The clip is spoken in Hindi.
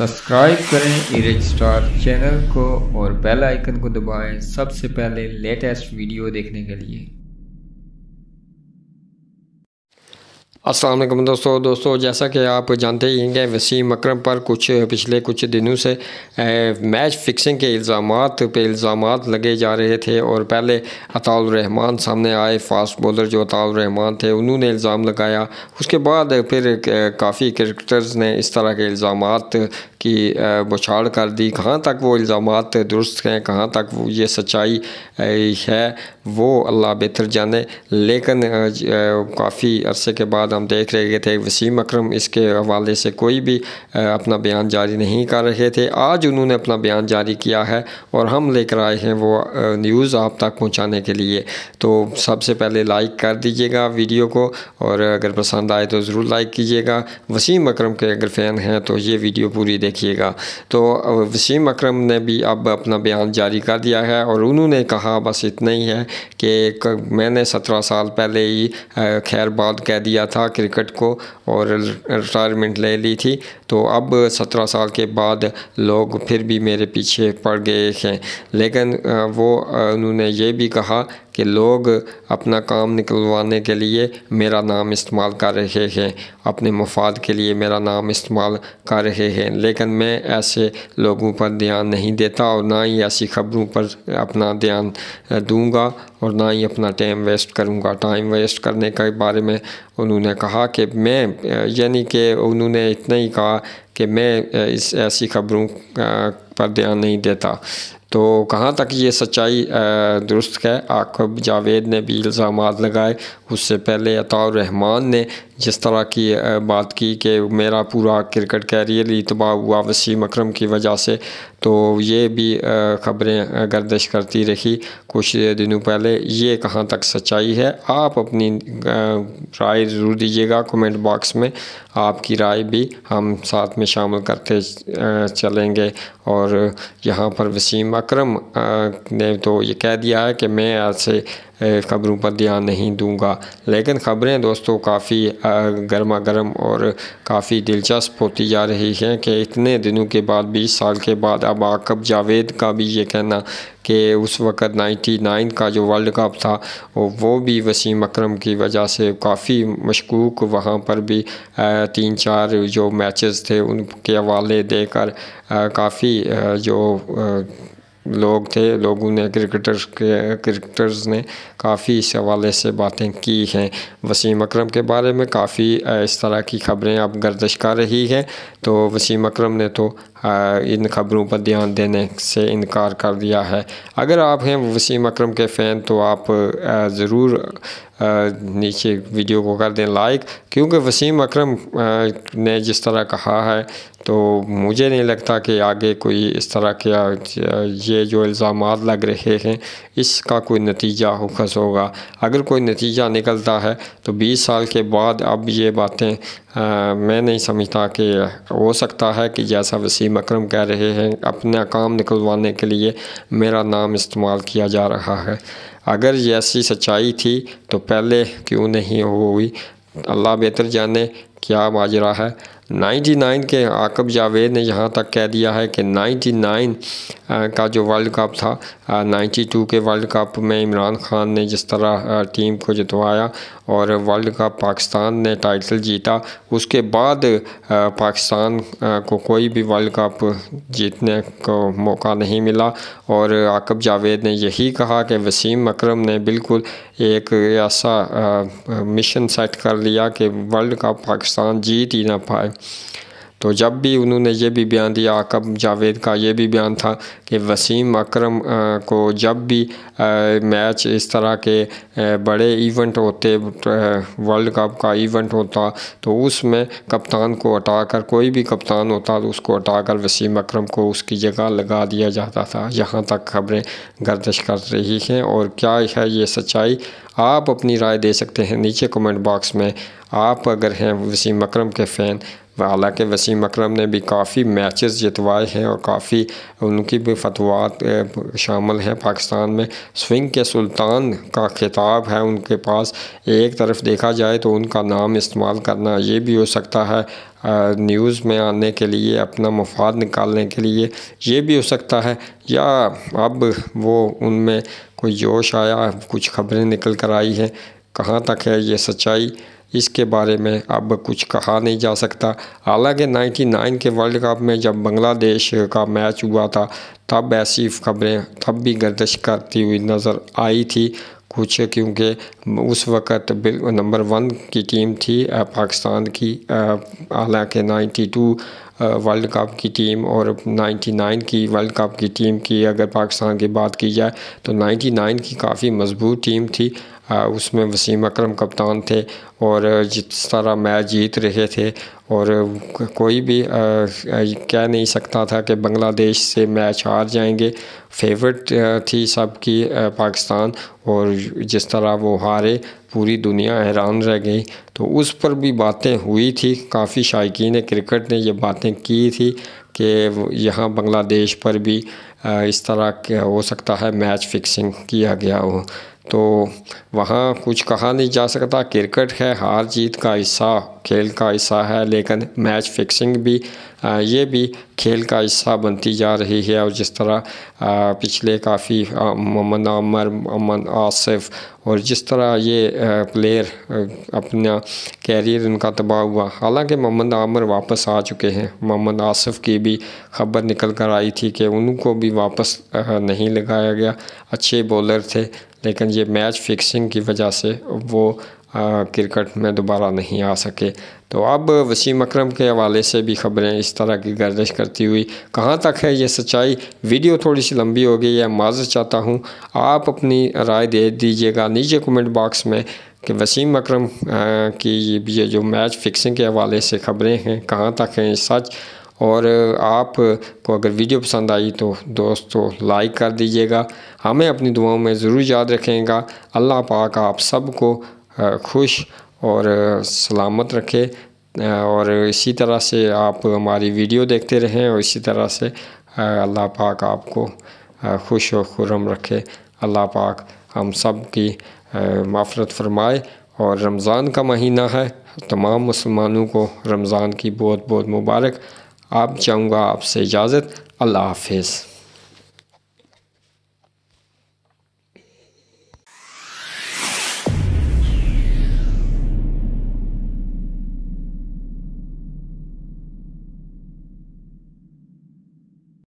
सब्सक्राइब करें इरेज स्टार चैनल को और बेल आइकन को दबाएं सबसे पहले लेटेस्ट वीडियो देखने के लिए। अस्सलाम वालेकुम दोस्तों जैसा कि आप जानते ही हैं वसीम अकरम पर पिछले कुछ दिनों से मैच फिक्सिंग के इल्ज़ामात लगे जा रहे थे और पहले अताउर रहमान सामने आए, फास्ट बॉलर जो अताउर रहमान थे उन्होंने इल्ज़ाम लगाया। उसके बाद फिर काफ़ी क्रिकेटर्स ने इस तरह के इल्ज़ामात की बौछार कर दी। कहाँ तक वो इल्ज़ामात दुरुस्त हैं, कहाँ तक ये सच्चाई है वो अल्लाह बेहतर जाने, लेकिन काफ़ी अरसे के बाद हम देख रहे थे वसीम अकरम इसके हवाले से कोई भी अपना बयान जारी नहीं कर रहे थे। आज उन्होंने अपना बयान जारी किया है और हम लेकर आए हैं वो न्यूज़ आप तक पहुंचाने के लिए। तो सबसे पहले लाइक कर दीजिएगा वीडियो को और अगर पसंद आए तो ज़रूर लाइक कीजिएगा। वसीम अकरम के अगर फ़ैन हैं तो ये वीडियो पूरी देखिएगा। तो वसीम अकरम ने भी अब अपना बयान जारी कर दिया है और उन्होंने कहा बस इतना ही है कि मैंने 17 साल पहले ही खैरबाद कह दिया था क्रिकेट को और रिटायरमेंट ले ली थी, तो अब 17 साल के बाद लोग फिर भी मेरे पीछे पड़ गए हैं। लेकिन वो उन्होंने ये भी कहा कि लोग अपना काम निकलवाने के लिए मेरा नाम इस्तेमाल कर रहे हैं, अपने मफाद के लिए मेरा नाम इस्तेमाल कर रहे हैं, लेकिन मैं ऐसे लोगों पर ध्यान नहीं देता और ना ही ऐसी खबरों पर अपना ध्यान दूंगा और ना ही अपना टाइम वेस्ट करूंगा। टाइम वेस्ट करने के बारे में उन्होंने कहा कि मैं यानी कि उन्होंने इतना ही कहा कि मैं इस ऐसी खबरों पर ध्यान नहीं देता। तो कहाँ तक ये सच्चाई दुरुस्त है? आकब जावेद ने भी इल्ज़ामात लगाए, उससे पहले अताउर रहमान ने जिस तरह की बात की कि मेरा पूरा क्रिकेट कैरियर ही तबाह हुआ वसीम अकरम की वजह से, तो ये भी ख़बरें गर्दिश करती रही कुछ दिनों पहले। ये कहाँ तक सच्चाई है? आप अपनी राय ज़रूर दीजिएगा कमेंट बॉक्स में। आपकी राय भी हम साथ में शामिल करते चलेंगे। और यहाँ पर वसीम अकरम ने तो ये कह दिया है कि मैं ऐसे ख़बरों पर ध्यान नहीं दूंगा, लेकिन ख़बरें दोस्तों काफ़ी गर्मा गर्म और काफ़ी दिलचस्प होती जा रही हैं कि इतने दिनों के बाद 20 साल के बाद अब आकब जावेद का भी ये कहना कि उस वक़्त 99 का जो वर्ल्ड कप था वो भी वसीम अकरम की वजह से काफ़ी मशकूक, वहाँ पर भी 3-4 जो मैचेस थे उनके हवाले देकर काफ़ी जो लोग थे, लोगों ने क्रिकेटर्स ने काफ़ी इस हवाले से बातें की हैं। वसीम अकरम के बारे में काफ़ी इस तरह की ख़बरें अब गर्दिश कर रही हैं, तो वसीम अकरम ने तो इन ख़बरों पर ध्यान देने से इनकार कर दिया है। अगर आप हैं वसीम अकरम के फ़ैन तो आप ज़रूर नीचे वीडियो को कर दें लाइक, क्योंकि वसीम अकरम ने जिस तरह कहा है तो मुझे नहीं लगता कि आगे कोई इस तरह के ये जो इल्ज़ामात लग रहे हैं इसका कोई नतीजा हुकस होगा। अगर कोई नतीजा निकलता है तो 20 साल के बाद अब ये बातें मैं नहीं समझता कि हो सकता है कि जैसा वसीम अकरम कह रहे हैं अपना काम निकलवाने के लिए मेरा नाम इस्तेमाल किया जा रहा है। अगर ये ऐसी सच्चाई थी तो पहले क्यों नहीं हुई? अल्लाह बेहतर जाने क्या माजरा है। 99 के आकब जावेद ने यहाँ तक कह दिया है कि 99 का जो वर्ल्ड कप था, 92 के वर्ल्ड कप में इमरान खान ने जिस तरह टीम को जितवाया और वर्ल्ड कप पाकिस्तान ने टाइटल जीता, उसके बाद पाकिस्तान को कोई भी वर्ल्ड कप जीतने को मौका नहीं मिला। और आकब जावेद ने यही कहा कि वसीम अकरम ने बिल्कुल एक ऐसा मिशन सेट कर लिया कि वर्ल्ड कप पाकिस्तान जीत ही ना पाए। तो जब भी उन्होंने ये भी बयान दिया, आकब जावेद का ये भी बयान था कि वसीम अकरम को जब भी मैच इस तरह के बड़े इवेंट होते, वर्ल्ड कप का इवेंट होता, तो उसमें कप्तान को हटाकर, कोई भी कप्तान होता तो उसको हटाकर वसीम अकरम को उसकी जगह लगा दिया जाता था। यहाँ तक खबरें गर्दिश कर रही हैं और क्या है ये सच्चाई? आप अपनी राय दे सकते हैं नीचे कमेंट बॉक्स में। आप अगर हैं वसीम अकरम के फ़ैन हालांकि वसीम अकरम ने भी काफ़ी मैचेस जितवाए हैं और काफ़ी उनकी भी फतवात शामिल हैं पाकिस्तान में। स्विंग के सुल्तान का खिताब है उनके पास। एक तरफ देखा जाए तो उनका नाम इस्तेमाल करना ये भी हो सकता है न्यूज़ में आने के लिए, अपना मफाद निकालने के लिए, ये भी हो सकता है, या अब वो उनमें कोई जोश आया, कुछ खबरें निकल कर आई हैं। कहाँ तक है ये सच्चाई, इसके बारे में अब कुछ कहा नहीं जा सकता। हालांकि 99 के वर्ल्ड कप में जब बांग्लादेश का मैच हुआ था तब ऐसी खबरें तब भी गर्दिश करती हुई नज़र आई थी कुछ, क्योंकि उस वक़्त नंबर 1 की टीम थी पाकिस्तान की। हालांकि 92 वर्ल्ड कप की टीम और 99 की वर्ल्ड कप की टीम की अगर पाकिस्तान की बात की जाए तो 99 की काफ़ी मजबूत टीम थी। उसमें वसीम अकरम कप्तान थे और जिस तरह मैच जीत रहे थे और कोई भी कह नहीं सकता था कि बांग्लादेश से मैच हार जाएंगे। फेवरेट थी सबकी पाकिस्तान, और जिस तरह वो हारे पूरी दुनिया हैरान रह गई। तो उस पर भी बातें हुई थी, काफ़ी शायकीन क्रिकेट ने ये बातें की थी कि यहाँ बांग्लादेश पर भी इस तरह हो सकता है मैच फिक्सिंग किया गया हो। तो वहाँ कुछ कहा नहीं जा सकता। क्रिकेट है, हार जीत का हिस्सा, खेल का हिस्सा है, लेकिन मैच फिक्सिंग भी ये भी खेल का हिस्सा बनती जा रही है। और जिस तरह पिछले काफ़ी मोहम्मद आमिर, मोहम्मद आसिफ, और जिस तरह ये प्लेयर अपना कैरियर इनका तबाह हुआ। हालांकि मोहम्मद आमिर वापस आ चुके हैं। मोहम्मद आसिफ की भी खबर निकल कर आई थी कि उनको भी वापस नहीं लगाया गया। अच्छे बॉलर थे, लेकिन ये मैच फिक्सिंग की वजह से वो क्रिकेट में दोबारा नहीं आ सके। तो अब वसीम अकरम के हवाले से भी खबरें इस तरह की गर्दिश करती हुई, कहाँ तक है ये सच्चाई। वीडियो थोड़ी सी लंबी हो गई है, माज़रत चाहता हूँ। आप अपनी राय दे दीजिएगा नीचे कमेंट बॉक्स में कि वसीम अकरम की ये जो मैच फिक्सिंग के हवाले से खबरें हैं कहाँ तक हैं सच। और आप को अगर वीडियो पसंद आई तो दोस्तों लाइक कर दीजिएगा। हमें अपनी दुआओं में ज़रूर याद रखेगा। अल्लाह पाक आप सबको खुश और सलामत रखे, और इसी तरह से आप हमारी वीडियो देखते रहें, और इसी तरह से अल्लाह पाक आपको खुश और खुर्रम रखे। अल्लाह पाक हम सब की माफ़रत फरमाए। और रमज़ान का महीना है, तमाम मुसलमानों को रमज़ान की बहुत बहुत मुबारक। आप चाहूँगा आपसे इजाज़त। अल्लाह हाफ़िज़।